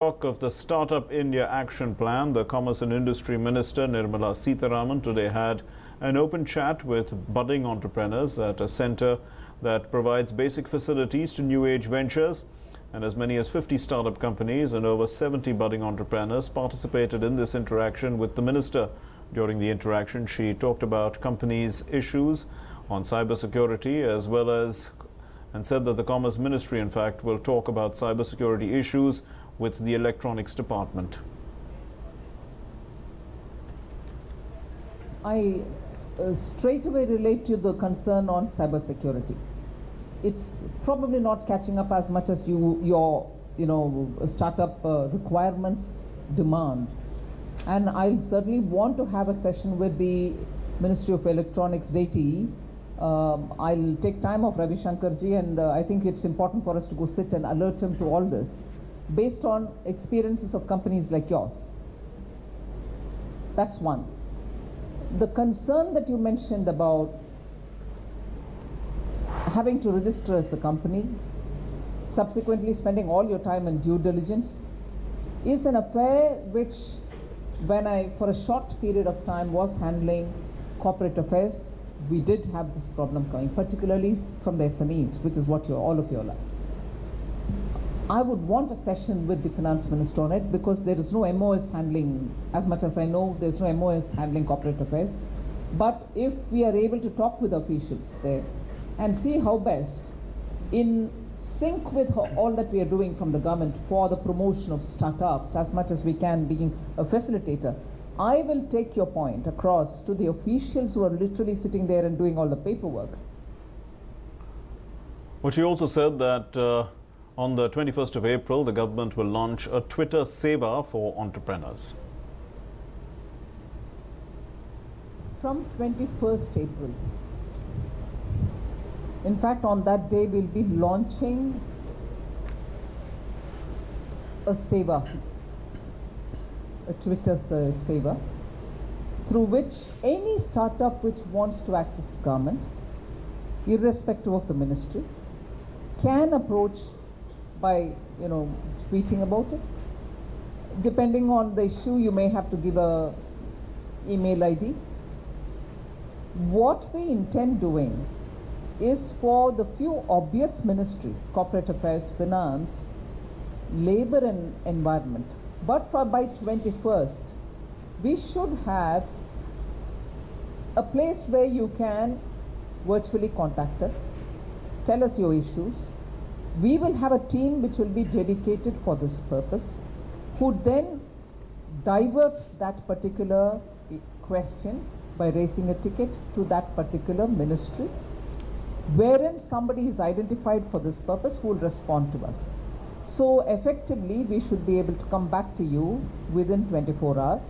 Talk of the Startup India Action Plan, the Commerce and Industry Minister Nirmala Sitharaman today had an open chat with budding entrepreneurs at a centre that provides basic facilities to new age ventures. And as many as 50 startup companies and over 70 budding entrepreneurs participated in this interaction with the minister. During the interaction, she talked about companies' issues on cybersecurity as well as and said that the Commerce Ministry, in fact, will talk about cybersecurity issues with the Electronics Department. I straight away relate to the concern on cybersecurity. It's probably not catching up as much as your startup requirements demand. And I'll certainly want to have a session with the Ministry of Electronics, DT. I'll take time off Ravi Shankarji, and I think it's important for us to go sit and alert him to all this, based on experiences of companies like yours. That's one. The concern that you mentioned about having to register as a company, subsequently spending all your time in due diligence, is an affair which, when I, for a short period of time, was handling corporate affairs, we did have this problem coming, particularly from the SMEs, which is what all of you are like. I would want a session with the Finance Minister on it, because there is no MOS handling, as much as I know, there's no MOS handling corporate affairs. But if we are able to talk with officials there and see how best, in sync with all that we are doing from the government for the promotion of startups, as much as we can, being a facilitator, I will take your point across to the officials who are literally sitting there and doing all the paperwork. Well, she also said that on the 21st of April, the government will launch a Twitter Seva for entrepreneurs. From 21st April. In fact, on that day, we'll be launching a Seva, a Twitter Seva, through which any startup which wants to access government, irrespective of the ministry, can approach by tweeting about it. Depending on the issue, you may have to give a email ID. What we intend doing is for the few obvious ministries, corporate affairs, finance, labor and environment, but by 21st, we should have a place where you can virtually contact us, tell us your issues. We will have a team which will be dedicated for this purpose, who then divert that particular question by raising a ticket to that particular ministry, wherein somebody is identified for this purpose who will respond to us. So effectively, we should be able to come back to you within 24 hours.